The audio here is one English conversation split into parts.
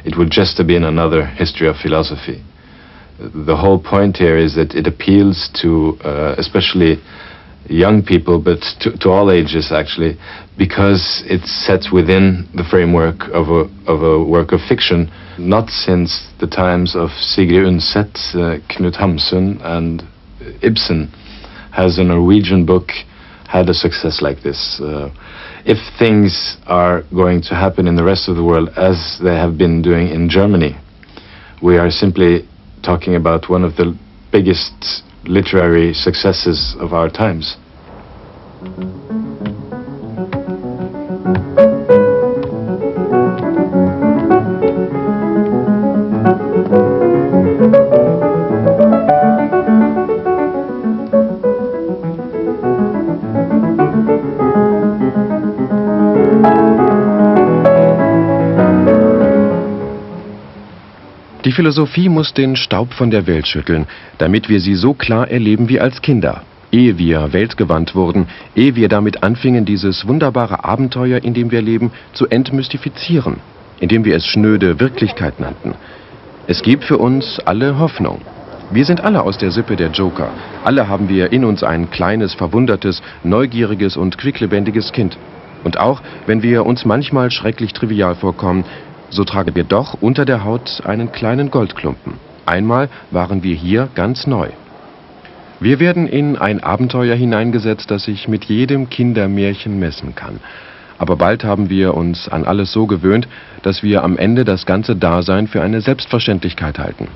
it would just have been another history of philosophy. The whole point here is that it appeals to especially young people, but to all ages actually, because it's set within the framework of a work of fiction, not since the times of Sigrid Undset, Knut Hamsun and Ibsen has a Norwegian book had a success like this. If things are going to happen in the rest of the world as they have been doing in Germany, we are simply talking about one of the biggest literary successes of our times. Die Philosophie muss den Staub von der Welt schütteln, damit wir sie so klar erleben wie als Kinder, ehe wir weltgewandt wurden, ehe wir damit anfingen, dieses wunderbare Abenteuer, in dem wir leben, zu entmystifizieren, indem wir es schnöde Wirklichkeit nannten. Es gibt für uns alle Hoffnung. Wir sind alle aus der Sippe der Joker. Alle haben wir in uns ein kleines, verwundertes, neugieriges und quicklebendiges Kind. Und auch, wenn wir uns manchmal schrecklich trivial vorkommen, so tragen wir doch unter der Haut einen kleinen Goldklumpen. Einmal waren wir hier ganz neu. Wir werden in ein Abenteuer hineingesetzt, das sich mit jedem Kindermärchen messen kann. Aber bald haben wir uns an alles so gewöhnt, dass wir am Ende das ganze Dasein für eine Selbstverständlichkeit halten.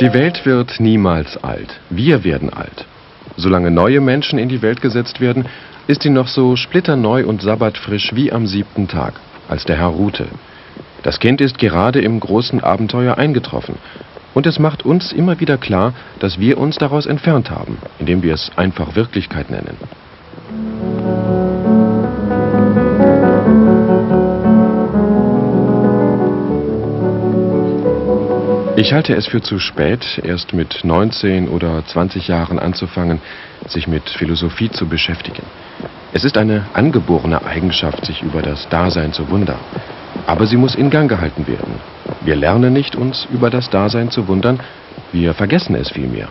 Die Welt wird niemals alt. Wir werden alt. Solange neue Menschen in die Welt gesetzt werden, ist sie noch so splitterneu und sabbatfrisch wie am 7. Tag, als der Herr ruhte. Das Kind ist gerade im großen Abenteuer eingetroffen. Und es macht uns immer wieder klar, dass wir uns daraus entfernt haben, indem wir es einfach Wirklichkeit nennen. Ich halte es für zu spät, erst mit 19 oder 20 Jahren anzufangen, sich mit Philosophie zu beschäftigen. Es ist eine angeborene Eigenschaft, sich über das Dasein zu wundern. Aber sie muss in Gang gehalten werden. Wir lernen nicht, uns über das Dasein zu wundern, wir vergessen es vielmehr.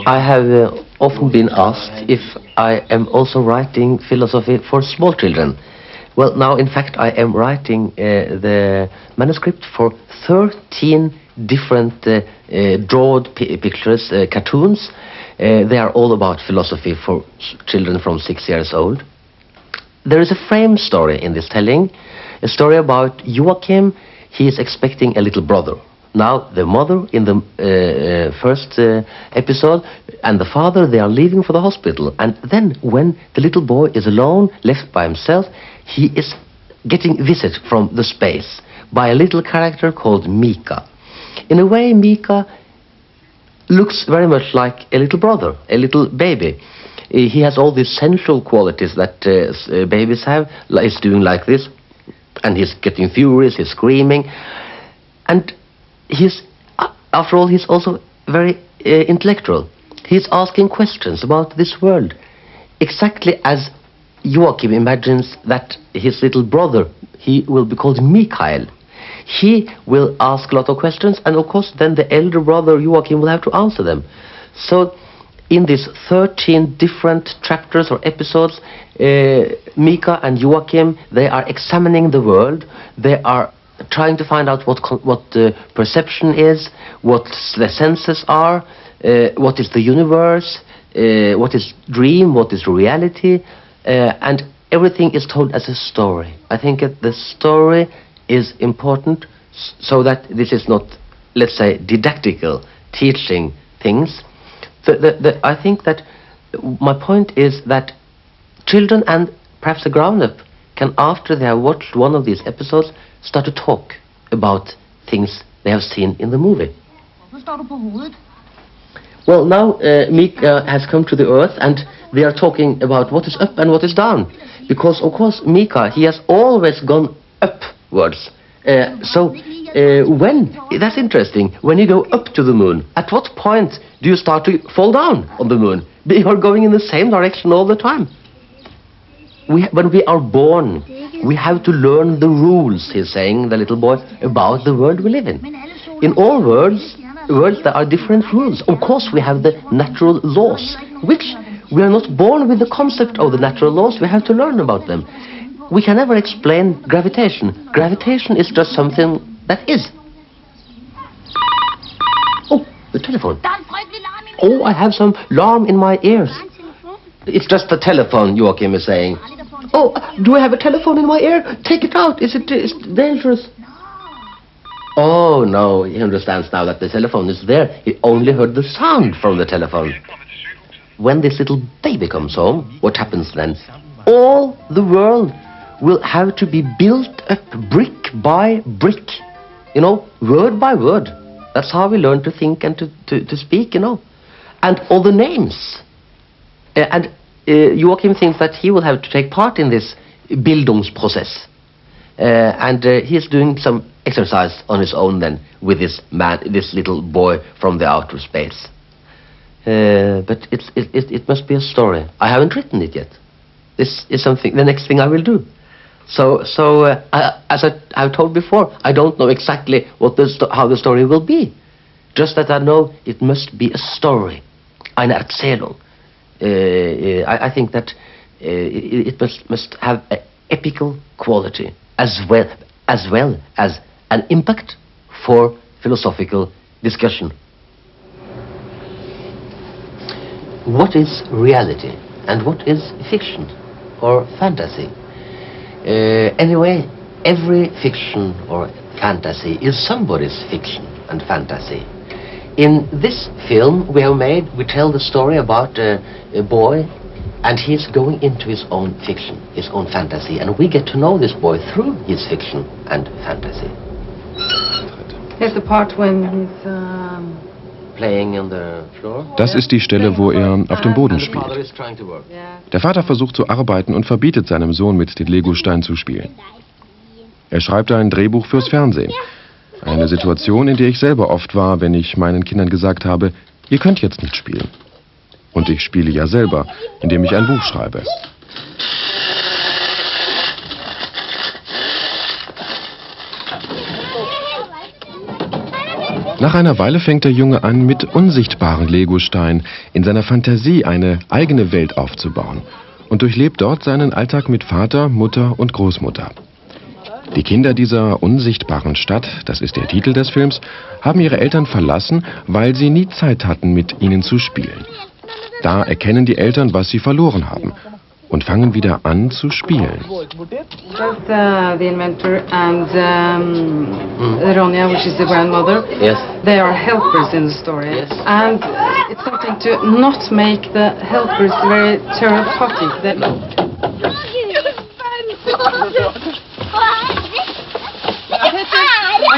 I have often been asked if I am also writing philosophy for small children. Well, now in fact I am writing the manuscript for 13 different drawn pictures, cartoons. They are all about philosophy for children from 6 years old. There is a frame story in this telling, a story about Joachim. He is expecting a little brother. Now, the mother in the first episode and the father, they are leaving for the hospital. And then when the little boy is alone, left by himself, he is getting visit from the space by a little character called Mika. In a way, Mika looks very much like a little brother, a little baby. He has all these sensual qualities that babies have. He's doing like this, and he's getting furious, he's screaming. And he's, after all, he's also very intellectual. He's asking questions about this world, exactly as Joachim imagines that his little brother, he will be called Mikael. He will ask a lot of questions, and of course then the elder brother Joachim will have to answer them. So in these 13 different chapters or episodes, Mika and Joachim, they are examining the world. They are trying to find out what the perception is, what the senses are, what is the universe, what is dream, what is reality, and everything is told as a story. I think that the story is important so that this is not, let's say, didactical, teaching things. I think that my point is that children and perhaps the grown-up can, after they have watched one of these episodes, start to talk about things they have seen in the movie. Well, now Mika has come to the earth and they are talking about what is up and what is down. Because, of course, Mika, he has always gone upwards. That's interesting, when you go up to the moon, at what point do you start to fall down on the moon? You are going in the same direction all the time. When we are born, we have to learn the rules, he's saying, the little boy, about the world we live in. In all worlds there are different rules. Of course we have the natural laws, which we are not born with the concept of the natural laws, we have to learn about them. We can never explain gravitation. Gravitation is just something that is. Oh, the telephone. Oh, I have some alarm in my ears. It's just the telephone, Joachim is saying. Oh, do I have a telephone in my ear? Take it out. It's dangerous. Oh, no, he understands now that the telephone is there. He only heard the sound from the telephone. When this little baby comes home, what happens then? All the world will have to be built up brick by brick. You know, word by word. That's how we learn to think and to speak, you know. And all the names. Joachim thinks that he will have to take part in this Bildungsprozess. He is doing some exercise on his own then with this little boy from the outer space. But it must be a story. I haven't written it yet. This is the next thing I will do. So as I've told before, I don't know exactly how the story will be. Just that I know it must be a story. Eine Erzählung. I think that it must have an epical quality as well as an impact for philosophical discussion. What is reality and what is fiction or fantasy? Anyway, every fiction or fantasy is somebody's fiction and fantasy. In this film we tell the story about a boy, and he's going into his own fiction, his own fantasy, and we get to know this boy through his fiction and fantasy. Here's the part when he's playing on the floor. Das ist die Stelle, wo er auf dem Boden spielt. Der Vater versucht zu arbeiten und verbietet seinem Sohn, mit den Legosteinen zu spielen. Er schreibt ein Drehbuch fürs Fernsehen. Eine Situation, in der ich selber oft war, wenn ich meinen Kindern gesagt habe, ihr könnt jetzt nicht spielen. Und ich spiele ja selber, indem ich ein Buch schreibe. Nach einer Weile fängt der Junge an, mit unsichtbaren Legosteinen in seiner Fantasie eine eigene Welt aufzubauen und durchlebt dort seinen Alltag mit Vater, Mutter und Großmutter. Die Kinder dieser unsichtbaren Stadt, das ist der Titel des Films, haben ihre Eltern verlassen, weil sie nie Zeit hatten, mit ihnen zu spielen. Da erkennen die Eltern, was sie verloren haben und fangen wieder an zu spielen. Just the inventor and Ronja, which is the grandmother, yes. They are helpers in the story. Yes. And it's something to not make the helpers very therapeutic.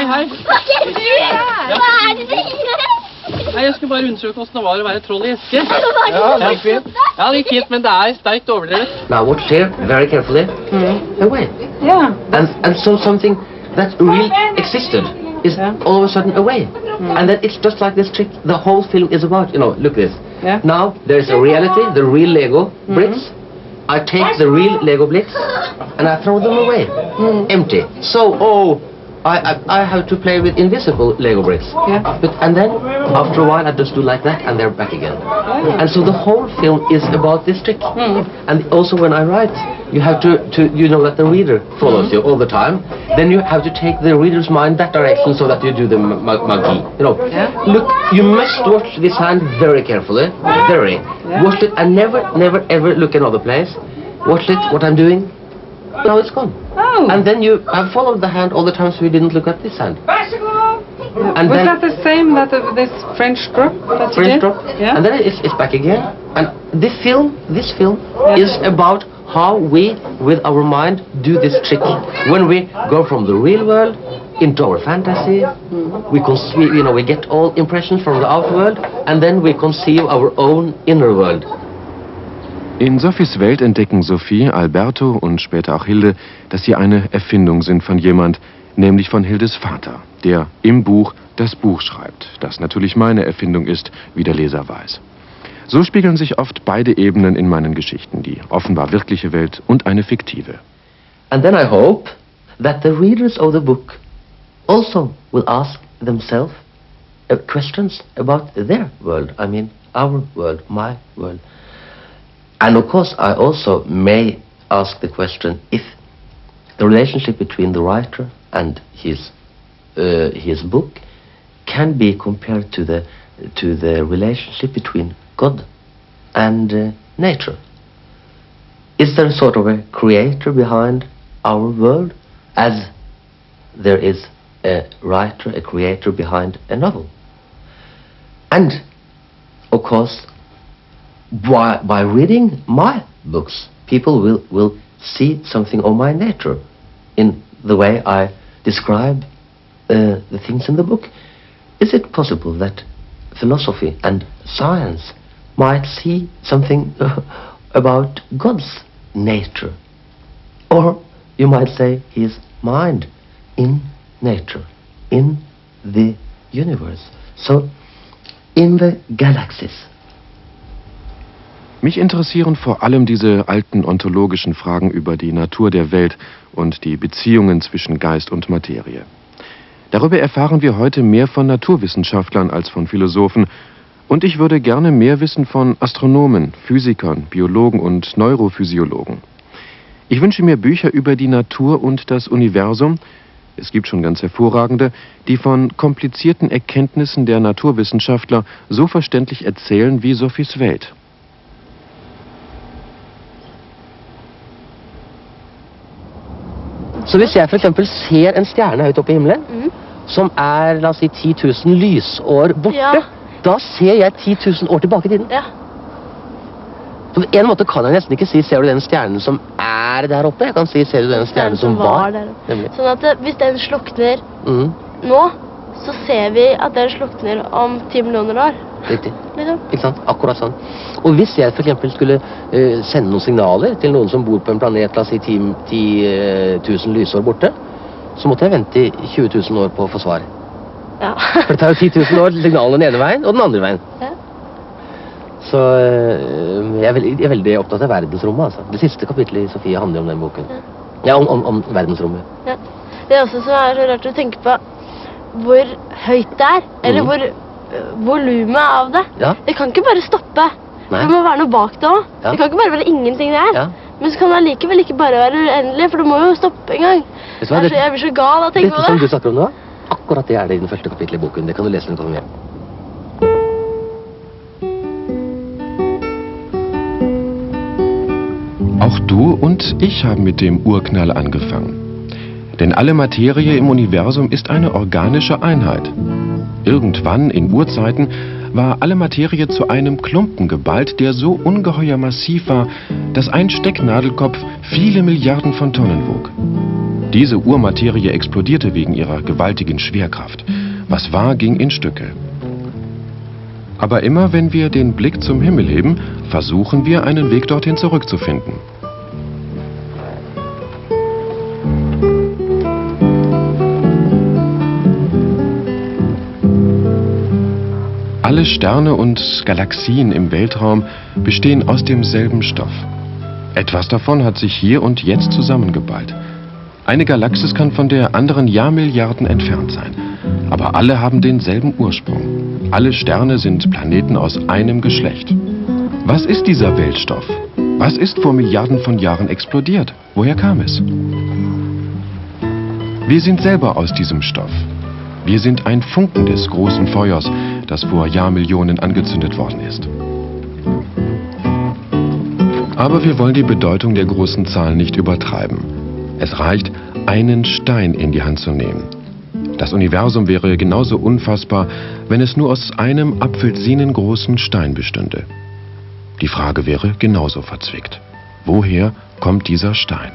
Hei. Nei, jeg skulle bare undersøke hvordan det var å være troll i eske. Ja, det gikk fint. Ja, det gikk fint, men det er sterkt overdrevet. Now watch here, very carefully. Away. Yeah. And so something that really existed is all of a sudden away. And then it's just like this trick the whole film is about. You know, look at this. Yeah. Now there's a reality, the real Lego bricks. I take the real Lego bricks and I throw them away. Empty. So, I have to play with invisible Lego bricks. Yeah. And then, after a while, I just do like that, and they're back again. And so the whole film is about this trick. And also when I write, you have to you know that the reader follows you all the time. Then you have to take the reader's mind that direction so that you do the magi. You know, look, you must watch this hand very carefully. Very. Watch it and never ever look another place. Watch it, what I'm doing. Now it's gone. Oh. And then you have followed the hand all the time, so you didn't look at this hand. And Was then that the same that this French drop that you French did? drop, Yeah. and then it's back again. And this film is about how we, with our mind, do this trick. When we go from the real world into our fantasy, we get all impressions from the outer world, and then we conceive our own inner world. In Sofies Welt entdecken Sophie, Alberto und später auch Hilde, dass sie eine Erfindung sind von jemand, nämlich von Hildes Vater, der im Buch das Buch schreibt, das natürlich meine Erfindung ist, wie der Leser weiß. So spiegeln sich oft beide Ebenen in meinen Geschichten, die offenbar wirkliche Welt und eine fiktive. And then I hope that the readers of the book also will ask themselves questions about their world. I mean, our world, my world. And of course, I also may ask the question if the relationship between the writer and his book can be compared to the relationship between God and nature. Is there sort of a creator behind our world, as there is a writer, a creator behind a novel? And of course, by reading my books, people will see something of my nature in the way I describe the things in the book. Is it possible that philosophy and science might see something about God's nature? Or you might say his mind in nature, in the universe. So, in the galaxies. Mich interessieren vor allem diese alten ontologischen Fragen über die Natur der Welt und die Beziehungen zwischen Geist und Materie. Darüber erfahren wir heute mehr von Naturwissenschaftlern als von Philosophen, und ich würde gerne mehr wissen von Astronomen, Physikern, Biologen und Neurophysiologen. Ich wünsche mir Bücher über die Natur und das Universum. Es gibt schon ganz hervorragende, die von komplizierten Erkenntnissen der Naturwissenschaftler so verständlich erzählen wie Sofies Welt. Så hvis jeg for eksempel ser en stjerne høyt oppe i himmelen, som la oss si 10 000 lysår borte, da ser jeg 10 000 år tilbake i tiden. Ja. På en måte kan jeg nesten ikke si, ser du den stjernen som der oppe? Jeg kan si, ser du den stjernen som var der. Nemlig. Sånn at hvis den slukner nå, så ser vi at den slukner om 10 millioner år. Riktig. Liksom. Ikke sant? Akkurat sånn. Og hvis jeg for eksempel skulle sende noen signaler til noen som bor på en planet, la oss si 10 000 lysår borte, så måtte jeg vente i 20 000 år på å få svar. Ja. For det tar jo 10 000 år til signalen den ene veien og den andre veien. Ja. Så jeg er veldig opptatt av verdensrommet, altså. Det siste kapitlet i Sofie handler om den boken. Ja, om verdensrommet. Ja. Det er også så rart å tenke på hvor høyt det er, eller hvor volumet av det. Ja. Det kan ikke bare stoppe. Nei. Det må være noe bak det også. Ja. Det kan ikke bare være ingenting der. Ja. Men så kan det allikevel ikke bare være uendelig, for det må jo stoppe en gang. Vet du hva, Jeg blir så gal av å tenke Dette på som det. du snakker om nå, akkurat det er det i den første kapitlet i boken. Det kan du lese når du kommer hjem. Auch du und ich haben mit dem Urknall angefangen. Denn alle Materie im Universum ist eine organische Einheit. Irgendwann in Urzeiten war alle Materie zu einem Klumpen geballt, der so ungeheuer massiv war, dass ein Stecknadelkopf viele Milliarden von Tonnen wog. Diese Urmaterie explodierte wegen ihrer gewaltigen Schwerkraft. Was war, ging in Stücke. Aber immer wenn wir den Blick zum Himmel heben, versuchen wir, einen Weg dorthin zurückzufinden. Alle Sterne und Galaxien im Weltraum bestehen aus demselben Stoff. Etwas davon hat sich hier und jetzt zusammengeballt. Eine Galaxis kann von der anderen Jahrmilliarden entfernt sein. Aber alle haben denselben Ursprung. Alle Sterne sind Planeten aus einem Geschlecht. Was ist dieser Weltstoff? Was ist vor Milliarden von Jahren explodiert? Woher kam es? Wir sind selber aus diesem Stoff. Wir sind ein Funken des großen Feuers, das vor Jahrmillionen angezündet worden ist. Aber wir wollen die Bedeutung der großen Zahlen nicht übertreiben. Es reicht, einen Stein in die Hand zu nehmen. Das Universum wäre genauso unfassbar, wenn es nur aus einem apfelsinengroßen Stein bestünde. Die Frage wäre genauso verzwickt. Woher kommt dieser Stein?